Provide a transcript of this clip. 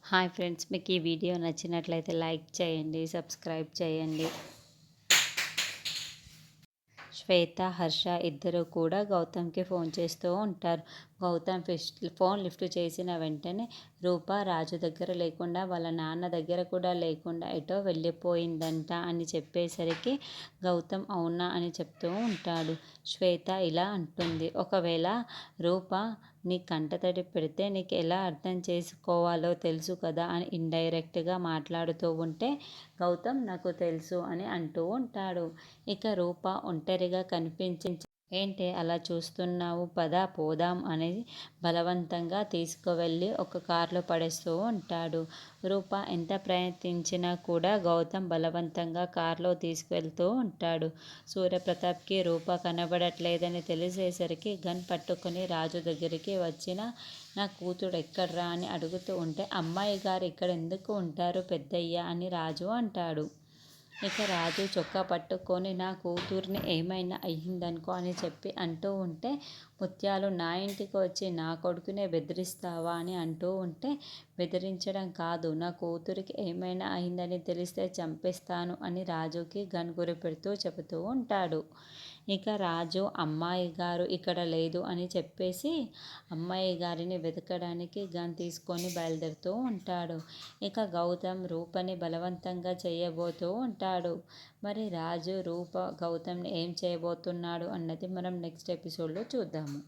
Hi friends, మీకు ఈ video నచ్చినట్లయితే లైక్ చేయండి, సబ్స్క్రైబ్ చేయండి. శ్వేత, హర్ష ఇద్దరు కూడా గౌతమ్కి ఫోన్ చేస్తూ ఉంటారు. గౌతమ్ ఫోన్ లిఫ్ట్ చేసిన వెంటనే రూప రాజు దగ్గర లేకుండా, వాళ్ళ నాన్న దగ్గర కూడా లేకుండా ఎటో వెళ్ళిపోయిందంట అని చెప్పేసరికి గౌతమ్ అవునా అని చెప్తూ ఉంటాడు. శ్వేత ఇలా అంటుంది, ఒకవేళ రూప నీ కంటతడి పెడితే నీకు ఎలా అర్థం చేసుకోవాలో తెలుసు కదా అని ఇండైరెక్ట్గా మాట్లాడుతూ ఉంటే గౌతమ్ నాకు తెలుసు అని అంటూ ఉంటాడు. ఇక రూప ఒంటరిగా కనిపించి ఏంటే అలా చూస్తున్నావు, పద పోదాం అనేది బలవంతంగా తీసుకువెళ్ళి ఒక కారులో పడేస్తూ ఉంటాడు. రూప ఎంత ప్రయత్నించినా కూడా గౌతమ్ బలవంతంగా కారులో తీసుకువెళ్తూ ఉంటాడు. సూర్యప్రతాప్కి రూప కనబడట్లేదని తెలిసేసరికి గన్ పట్టుకుని రాజు దగ్గరికి వచ్చిన నా కూతుడు ఎక్కడ్రా అని అడుగుతూ ఉంటే అమ్మాయి గారు ఇక్కడ ఎందుకు ఉంటారు పెద్దయ్య అని రాజు అంటాడు. ఇక రాజు చొక్కా పట్టుకొని నా కూతుర్ని ఏమైనా అయ్యిందనుకో అని చెప్పి అంటూ ఉంటే ముత్యాలు నా ఇంటికి వచ్చి నా కొడుకునే బెదిరిస్తావా అని అంటూ ఉంటే బెదిరించడం కాదు, నా కూతురికి ఏమైనా అయిందని తెలిస్తే చంపేస్తాను అని రాజుకి గన్ గురిపెడుతూ చెబుతూ ఉంటాడు. ఇక రాజు అమ్మాయి గారు ఇక్కడ లేదు అని చెప్పేసి అమ్మాయి గారిని వెతకడానికి గన్ తీసుకొని బయలుదేరుతూ ఉంటాడు. ఇక గౌతమ్ రూపని బలవంతంగా చేయబోతూ ఉంటాడు. మరి రాజు రూప గౌతమ్ని ఏం చేయబోతున్నాడు అన్నది మనం నెక్స్ట్ ఎపిసోడ్లో చూద్దాము.